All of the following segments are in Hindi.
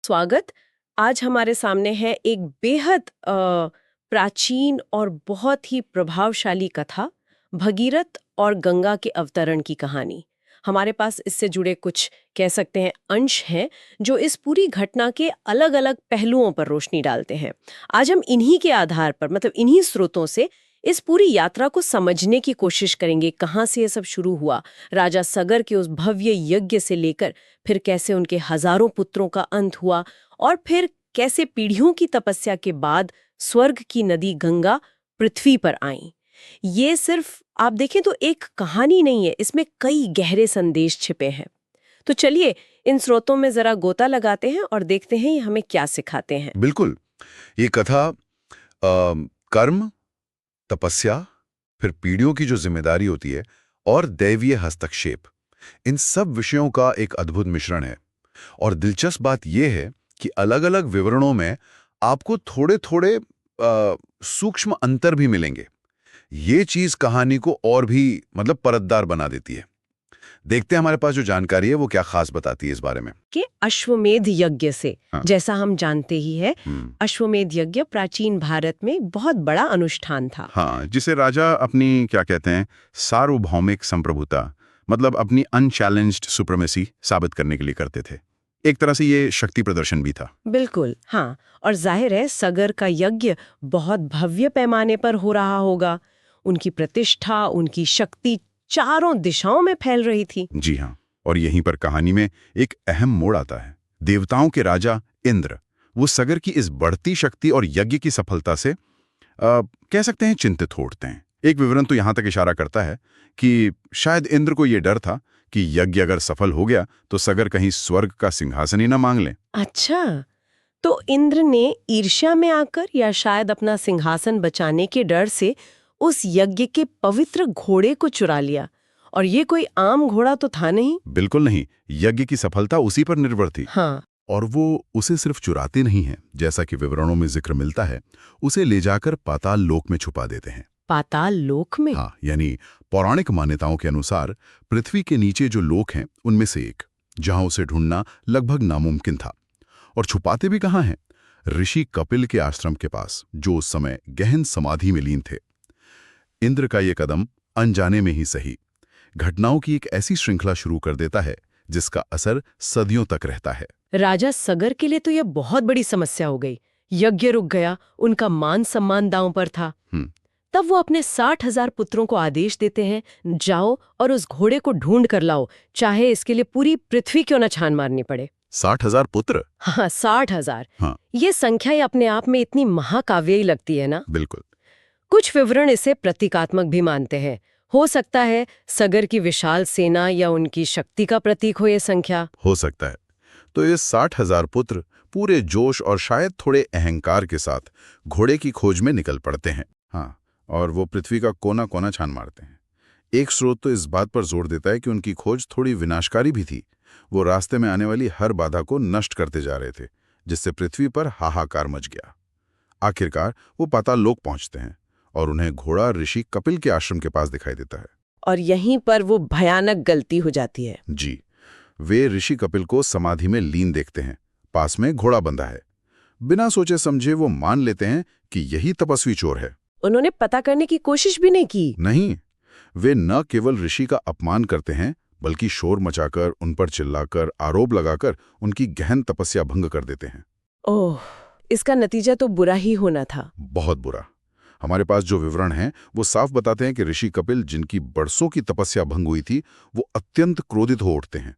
स्वागत। आज हमारे सामने है एक बेहद प्राचीन और बहुत ही प्रभावशाली कथा, भगीरथ और गंगा के अवतरण की कहानी। हमारे पास इससे जुड़े कुछ कह सकते हैं अंश हैं जो इस पूरी घटना के अलग-अलग पहलुओं पर रोशनी डालते हैं। आज हम इन्हीं के आधार पर मतलब इन्हीं स्रोतों से इस पूरी यात्रा को समझने की कोशिश करेंगे। कहाँ से ये सब शुरू हुआ, राजा सगर के उस भव्य यज्ञ से लेकर फिर कैसे उनके हजारों पुत्रों का अंत हुआ और फिर कैसे पीढ़ियों की तपस्या के बाद स्वर्ग की नदी गंगा पृथ्वी पर आई। ये सिर्फ आप देखें तो एक कहानी नहीं है, इसमें कई गहरे संदेश छिपे हैं। तो चलिए इन स्रोतों में जरा गोता लगाते हैं और देखते हैं ये हमें क्या सिखाते हैं। बिल्कुल। ये कथा कर्म, तपस्या, फिर पीढ़ियों की जो जिम्मेदारी होती है और दैवीय हस्तक्षेप, इन सब विषयों का एक अद्भुत मिश्रण है। और दिलचस्प बात यह है कि अलग-अलग विवरणों में आपको थोड़े-थोड़े सूक्ष्म अंतर भी मिलेंगे। ये चीज कहानी को और भी मतलब परतदार बना देती है। देखते हैं हमारे पास जो जानकारी है वो क्या खास बताती है इस बारे में। कि अश्वमेध यज्ञ से हाँ। जैसा हम जानते ही है, अश्वमेध यज्ञ प्राचीन भारत में बहुत बड़ा अनुष्ठान था। हाँ, जिसे राजा अपनी क्या कहते हैं सार्वभौमिक संप्रभुता मतलब अपनी अनचैलेंज्ड सुप्रीमेसी साबित करने के लिए करते थे। एक तरह से ये शक्ति प्रदर्शन भी था। बिल्कुल, हाँ। और जाहिर है सगर का यज्ञ बहुत भव्य पैमाने पर हो रहा होगा। उनकी प्रतिष्ठा, उनकी शक्ति चारों दिशाओं में फैल रही थी। जी हाँ, और यहीं पर कहानी में एक अहम मोड़ आता है। देवताओं के राजा इंद्र वो सगर की इस बढ़ती शक्ति और यज्ञ की सफलता से कह सकते हैं चिंतित होते हैं। एक विवरण तो यहाँ तक इशारा करता है कि शायद इंद्र को ये डर था कि यज्ञ अगर सफल हो गया तो सगर कहीं स्वर्ग का सिंहासन ही न मांग ले। अच्छा, तो इंद्र ने ईर्ष्या में आकर या शायद अपना सिंहासन बचाने के डर से उस यज्ञ के पवित्र घोड़े को चुरा लिया। और ये कोई आम घोड़ा तो था नहीं। बिल्कुल नहीं, यज्ञ की सफलता उसी पर निर्भर थी। हाँ। और वो उसे सिर्फ चुराते नहीं हैं, जैसा कि विवरणों में जिक्र मिलता है, उसे ले जाकर पाताल लोक में छुपा देते हैं। पाताल लोक में? हाँ, यानी पौराणिक मान्यताओं के अनुसार पृथ्वी के नीचे जो लोक हैं उनमें से एक, जहां उसे ढूंढना लगभग नामुमकिन था। और छुपाते भी कहाँ हैं? ऋषि कपिल के आश्रम के पास, जो उस समय गहन समाधि में लीन थे। इंद्र का ये कदम अनजाने में ही सही घटनाओं की एक ऐसी श्रृंखला शुरू कर देता है जिसका असर सदियों तक रहता है। राजा सगर के लिए तो यह बहुत बड़ी समस्या हो गई। यज्ञ रुक गया, उनका मान सम्मान दांव पर था। तब वो अपने 60,000 पुत्रों को आदेश देते हैं, जाओ और उस घोड़े को ढूंढ कर लाओ, चाहे इसके लिए पूरी पृथ्वी क्यों न छान मारनी पड़े। 60,000 पुत्र? हाँ, 60,000। हाँ। ये संख्या ही अपने आप में इतनी महाकाव्यी लगती है ना। बिल्कुल। कुछ विवरण इसे प्रतीकात्मक भी मानते हैं। हो सकता है सगर की विशाल सेना या उनकी शक्ति का प्रतीक हो ये संख्या। हो सकता है। तो ये 60,000 पुत्र पूरे जोश और शायद थोड़े अहंकार के साथ घोड़े की खोज में निकल पड़ते हैं। हाँ, और वो पृथ्वी का कोना कोना छान मारते हैं। एक स्रोत तो इस बात पर जोर देता है कि उनकी खोज थोड़ी विनाशकारी भी थी। वो रास्ते में आने वाली हर बाधा को नष्ट करते जा रहे थे, जिससे पृथ्वी पर हाहाकार मच गया। आखिरकार वो पाताल लोक पहुंचते हैं और उन्हें घोड़ा ऋषि कपिल के आश्रम के पास दिखाई देता है। और यहीं पर वो भयानक गलती हो जाती है। जी, वे ऋषि कपिल को समाधि में लीन देखते हैं। पास में घोड़ा बंधा है। बिना सोचे समझे वो मान लेते हैं कि यही तपस्वी चोर है। उन्होंने पता करने की कोशिश भी नहीं की। नहीं, वे न केवल ऋषि का अपमान करते हैं बल्कि शोर मचाकर, उन पर चिल्लाकर, आरोप लगाकर उनकी गहन तपस्या भंग कर देते हैं। ओह, इसका नतीजा तो बुरा ही होना था। बहुत बुरा। हमारे पास जो विवरण हैं वो साफ बताते हैं कि ऋषि कपिल, जिनकी बरसों की तपस्या भंग हुई थी, वो अत्यंत क्रोधित हो उठते हैं।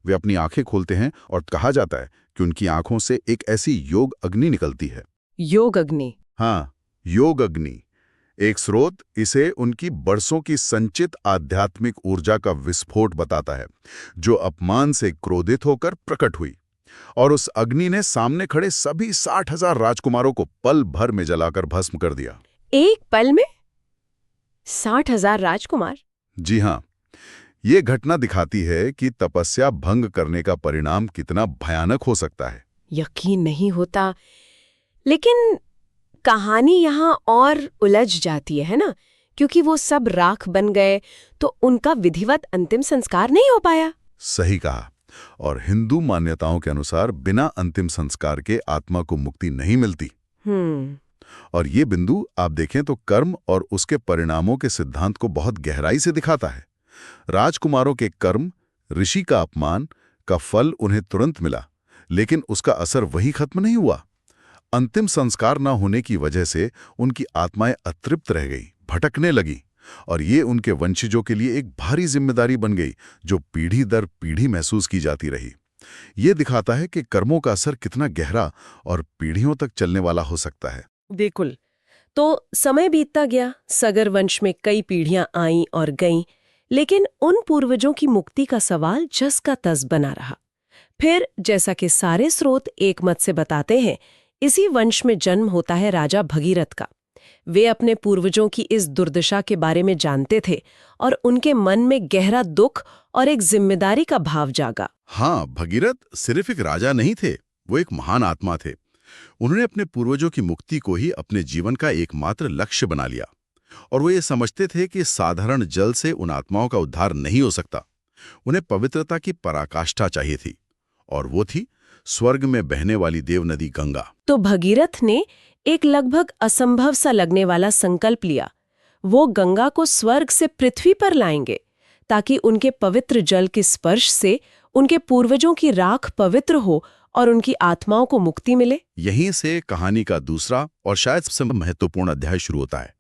वे अपनी आंखें खोलते हैं और कहा जाता है कि उनकी आंखों से एक ऐसी योग अग्नि निकलती है। योग अग्नि? हाँ, योग अग्नि। एक स्रोत इसे उनकी बरसों की संचित आध्यात्मिक ऊर्जा का विस्फोट बताता है, जो अपमान से क्रोधित होकर प्रकट हुई। और उस अग्नि ने सामने खड़े सभी 60,000 राजकुमारों को पल भर में जलाकर भस्म कर दिया। एक पल में 60,000 राजकुमार? जी हाँ, ये घटना दिखाती है कि तपस्या भंग करने का परिणाम कितना भयानक हो सकता है। यकीन नहीं होता। लेकिन कहानी यहाँ और उलझ जाती है ना, क्योंकि वो सब राख बन गए तो उनका विधिवत अंतिम संस्कार नहीं हो पाया। सही कहा। और हिंदू मान्यताओं के अनुसार बिना अंतिम संस्कार के आत्मा को मुक्ति नहीं मिलती। और ये बिंदु आप देखें तो कर्म और उसके परिणामों के सिद्धांत को बहुत गहराई से दिखाता है। राजकुमारों के कर्म, ऋषि का अपमान का फल उन्हें तुरंत मिला, लेकिन उसका असर वहीं खत्म नहीं हुआ। अंतिम संस्कार न होने की वजह से उनकी आत्माएं अतृप्त रह गई, भटकने लगी, और ये उनके वंशजों के लिए एक भारी जिम्मेदारी बन गई जो पीढ़ी दर पीढ़ी महसूस की जाती रही। ये दिखाता है कि कर्मों का असर कितना गहरा और पीढ़ियों तक चलने वाला हो सकता है। बिल्कुल। तो समय बीतता गया, सगर वंश में कई पीढ़ियां आईं और गईं, लेकिन उन पूर्वजों की मुक्ति का सवाल जस का तस बना रहा। फिर जैसा कि सारे स्रोत एक मत से बताते हैं, इसी वंश में जन्म होता है राजा भगीरथ का। वे अपने पूर्वजों की इस दुर्दशा के बारे में जानते थे और उनके मन में गहरा दुख और एक जिम्मेदारी का भाव जागा। हाँ, भगीरथ सिर्फ एक राजा नहीं थे, वो एक महान आत्मा थे। उन्होंने अपने पूर्वजों की मुक्ति को ही अपने जीवन का एकमात्र लक्ष्य बना लिया, और वो ये समझते थे कि साधारण जल से उन आत्माओं का उद्धार नहीं हो सकता। उन्हें पवित्रता की पराकाष्ठा चाहिए थी, और वो थी स्वर्ग में बहने वाली देव नदी गंगा। तो भगीरथ ने एक लगभग असंभव सा लगने वाला संकल्प लिया। वो गंगा को स्वर्ग से पृथ्वी पर लाएंगे ताकि उनके पवित्र जल के स्पर्श से उनके पूर्वजों की राख पवित्र हो और उनकी आत्माओं को मुक्ति मिले। यहीं से कहानी का दूसरा और शायद सबसे महत्वपूर्ण अध्याय शुरू होता है।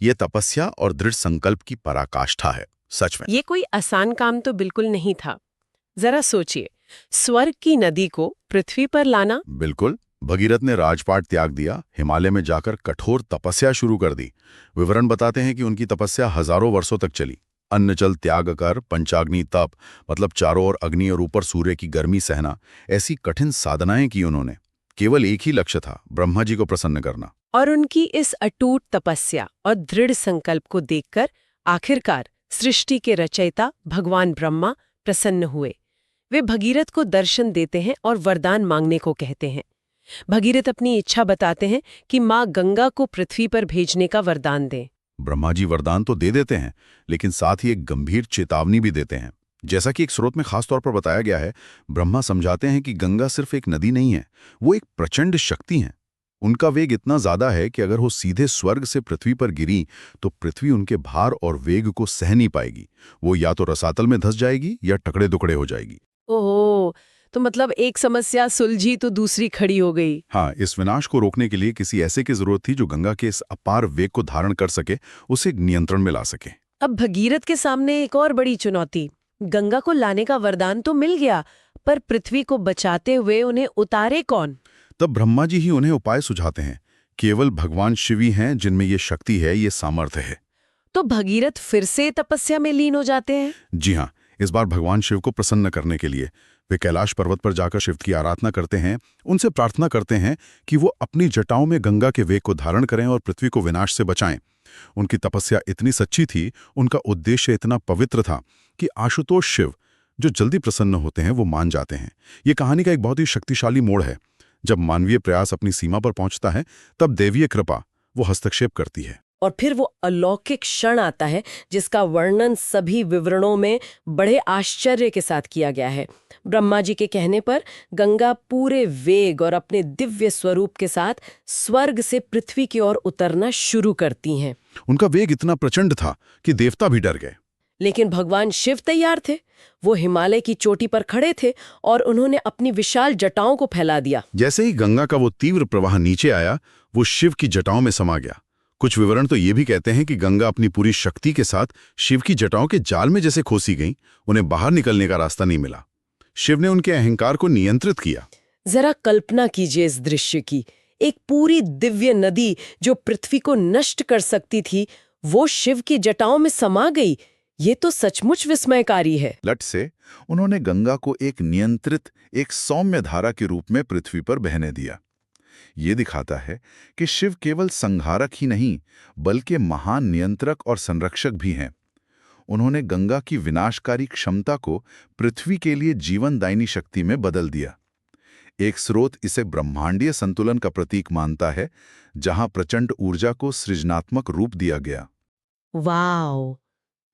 ये तपस्या और दृढ़ संकल्प की पराकाष्ठा है। सच में ये कोई आसान काम तो बिल्कुल नहीं था। जरा सोचिए, स्वर्ग की नदी को पृथ्वी पर लाना। बिल्कुल। भगीरथ ने राजपाट त्याग दिया, हिमालय में जाकर कठोर तपस्या शुरू कर दी। विवरण बताते हैं कि उनकी तपस्या हजारों वर्षों तक चली। अन्न जल त्याग कर पंचाग्नि तप, मतलब चारों ओर अग्नि और ऊपर सूर्य की गर्मी सहना, ऐसी कठिन साधनाएं की उन्होंने। केवल एक ही लक्ष्य था, ब्रह्मा जी को प्रसन्न करना। और उनकी इस अटूट तपस्या और दृढ़ संकल्प को देखकर आखिरकार सृष्टि के रचयिता भगवान ब्रह्मा प्रसन्न हुए। वे भगीरथ को दर्शन देते हैं और वरदान मांगने को कहते हैं। भगीरथ अपनी इच्छा बताते हैं कि माँ गंगा को पृथ्वी पर भेजने का वरदान दें। ब्रह्मा जी वरदान तो दे देते हैं, लेकिन साथ ही एक गंभीर चेतावनी भी देते हैं। जैसा कि एक स्रोत में खास तौर पर बताया गया है, ब्रह्मा समझाते हैं कि गंगा सिर्फ एक नदी नहीं है, वो एक प्रचंड शक्ति है। उनका वेग इतना ज्यादा है कि अगर वो सीधे स्वर्ग से पृथ्वी पर गिरी तो पृथ्वी उनके भार और वेग को सह नहीं पाएगी। वो या तो रसातल में धंस जाएगी या टुकड़े टुकड़े हो जाएगी। ओह, तो मतलब एक समस्या सुलझी तो दूसरी खड़ी हो गई। हाँ, इस विनाश को रोकने के लिए किसी ऐसे की जरूरत थी जो गंगा के इस अपार वेग को धारण कर सके, उसे नियंत्रण में ला सके। अब भगीरथ के सामने एक और बड़ी चुनौती। गंगा को लाने का वरदान तो मिल गया, पर पृथ्वी को बचाते हुए उन्हें उतारे कौन? तब ब्रह्मा जी ही उन्हें उपाय सुझाते हैं। केवल भगवान शिव ही हैं जिनमें ये शक्ति है, ये सामर्थ्य है। तो भगीरथ फिर से तपस्या में लीन हो जाते हैं। जी हाँ, इस बार भगवान शिव को प्रसन्न करने के लिए वे कैलाश पर्वत पर जाकर शिव की आराधना करते हैं। उनसे प्रार्थना करते हैं कि वो अपनी जटाओं में गंगा के वेग को धारण करें और पृथ्वी को विनाश से बचाएं। उनकी तपस्या इतनी सच्ची थी, उनका उद्देश्य इतना पवित्र था कि आशुतोष शिव, जो जल्दी प्रसन्न होते हैं, वो मान जाते हैं। ये कहानी का एक बहुत ही शक्तिशाली मोड़ है। जब मानवीय प्रयास अपनी सीमा पर पहुंचता है, तब दैवीय कृपा वो हस्तक्षेप करती है। और फिर वो अलौकिक क्षण आता है जिसका वर्णन सभी विवरणों में बड़े आश्चर्य के साथ किया गया है। ब्रह्मा जी के कहने पर गंगा पूरे वेग और अपने दिव्य स्वरूप के साथ स्वर्ग से पृथ्वी की ओर उतरना शुरू करती हैं। उनका वेग इतना प्रचंड था कि देवता भी डर गए। लेकिन भगवान शिव तैयार थे। वो हिमालय की चोटी पर खड़े थे और उन्होंने अपनी विशाल जटाओं को फैला दिया। जैसे ही गंगा का वो तीव्र प्रवाह नीचे आया, वो शिव की जटाओं में समा गया। कुछ विवरण तो ये भी कहते हैं कि गंगा अपनी पूरी शक्ति के साथ शिव की जटाओं के जाल में जैसे खोसी गई, उन्हें बाहर निकलने का रास्ता नहीं मिला। शिव ने उनके अहंकार को नियंत्रित किया। जरा कल्पना कीजिए इस दृश्य की। एक पूरी दिव्य नदी जो पृथ्वी को नष्ट कर सकती थी, वो शिव की जटाओं में समा गई। ये तो सचमुच विस्मयकारी है। लट से उन्होंने गंगा को एक नियंत्रित, एक सौम्य धारा के रूप में पृथ्वी पर बहने दिया। ये दिखाता है कि शिव केवल संहारक ही नहीं, बल्कि महान नियंत्रक और संरक्षक भी हैं। उन्होंने गंगा की विनाशकारी क्षमता को पृथ्वी के लिए जीवनदायिनी शक्ति में बदल दिया। एक स्रोत इसे ब्रह्मांडीय संतुलन का प्रतीक मानता है, जहां प्रचंड ऊर्जा को सृजनात्मक रूप दिया गया। वाओ!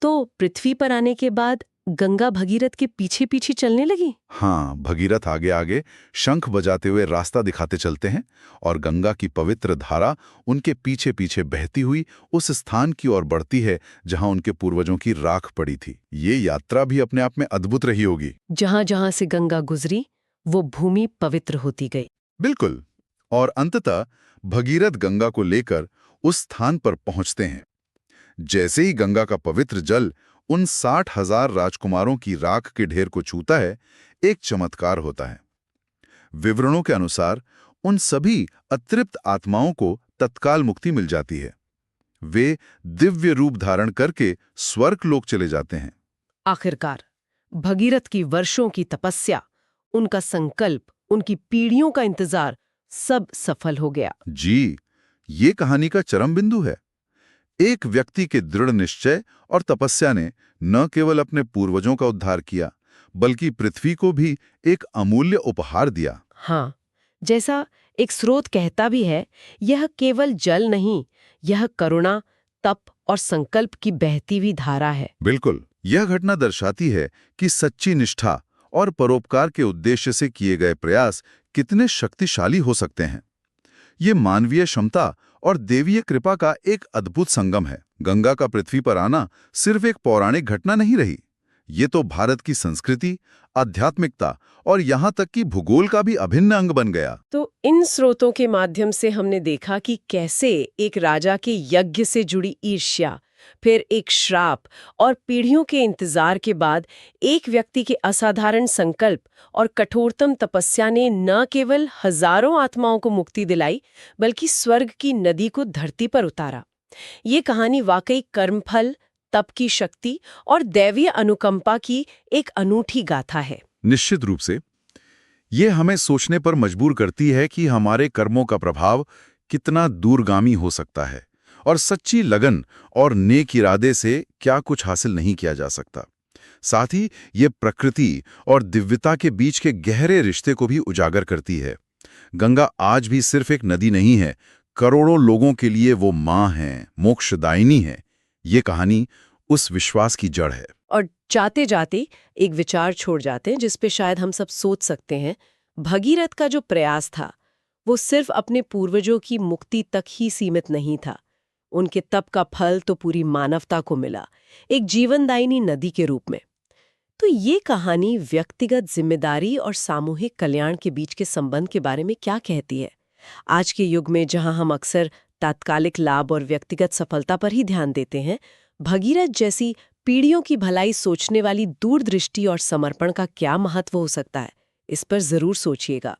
तो पृथ्वी पर आने के बाद गंगा भगीरथ के पीछे पीछे चलने लगी। हाँ, भगीरथ आगे आगे शंख बजाते हुए रास्ता दिखाते चलते हैं और गंगा की पवित्र धारा उनके पीछे पीछे बहती हुई उस स्थान की ओर बढ़ती है जहां उनके पूर्वजों की राख पड़ी थी। ये यात्रा भी अपने आप में अद्भुत रही होगी। जहां जहां से गंगा गुजरी वो भूमि पवित्र होती गई। बिल्कुल। और अंततः भगीरथ गंगा को लेकर उस स्थान पर पहुंचते हैं। जैसे ही गंगा का पवित्र जल उन 60,000 राजकुमारों की राख के ढेर को छूता है, एक चमत्कार होता है। विवरणों के अनुसार उन सभी अतृप्त आत्माओं को तत्काल मुक्ति मिल जाती है। वे दिव्य रूप धारण करके स्वर्ग लोक चले जाते हैं। आखिरकार भगीरथ की वर्षों की तपस्या, उनका संकल्प, उनकी पीढ़ियों का इंतजार सब सफल हो गया। जी, ये कहानी का चरम बिंदु है। एक व्यक्ति के दृढ़ निश्चय और तपस्या ने न केवल अपने पूर्वजों का उद्धार किया, बल्कि पृथ्वी को भी एक अमूल्य उपहार दिया। हाँ, जैसा एक स्रोत कहता भी है, यह केवल जल नहीं, यह करुणा, तप और संकल्प की बहती हुई धारा है। बिल्कुल, यह घटना दर्शाती है कि सच्ची निष्ठा और परोपकार के उद्देश्य से किए गए प्रयास कितने शक्तिशाली हो सकते हैं। ये मानवीय क्षमता और देवीय कृपा का एक अद्भुत संगम है। गंगा का पृथ्वी पर आना सिर्फ एक पौराणिक घटना नहीं रही, ये तो भारत की संस्कृति, आध्यात्मिकता और यहाँ तक कि भूगोल का भी अभिन्न अंग बन गया। तो इन स्रोतों के माध्यम से हमने देखा कि कैसे एक राजा के यज्ञ से जुड़ी ईर्ष्या, फिर एक श्राप और पीढ़ियों के इंतजार के बाद एक व्यक्ति के असाधारण संकल्प और कठोरतम तपस्या ने न केवल हजारों आत्माओं को मुक्ति दिलाई, बल्कि स्वर्ग की नदी को धरती पर उतारा। ये कहानी वाकई कर्मफल, तप की शक्ति और दैवीय अनुकंपा की एक अनूठी गाथा है। निश्चित रूप से ये हमें सोचने पर मजबूर करती है कि हमारे कर्मों का प्रभाव कितना दूरगामी हो सकता है और सच्ची लगन और नेक इरादे से क्या कुछ हासिल नहीं किया जा सकता। साथ ही ये प्रकृति और दिव्यता के बीच के गहरे रिश्ते को भी उजागर करती है। गंगा आज भी सिर्फ एक नदी नहीं है, करोड़ों लोगों के लिए वो माँ है, मोक्षदायिनी है। ये कहानी उस विश्वास की जड़ है। और जाते जाते एक विचार छोड़ जाते हैं जिस पे शायद हम सब सोच सकते हैं। भगीरथ का जो प्रयास था वो सिर्फ अपने पूर्वजों की मुक्ति तक ही सीमित नहीं था। उनके तप का फल तो पूरी मानवता को मिला, एक जीवनदायिनी नदी के रूप में। तो ये कहानी व्यक्तिगत जिम्मेदारी और सामूहिक कल्याण के बीच के संबंध के बारे में क्या कहती है? आज के युग में जहां हम अक्सर तात्कालिक लाभ और व्यक्तिगत सफलता पर ही ध्यान देते हैं, भगीरथ जैसी पीढ़ियों की भलाई सोचने वाली दूरदृष्टि और समर्पण का क्या महत्व हो सकता है? इस पर जरूर सोचिएगा।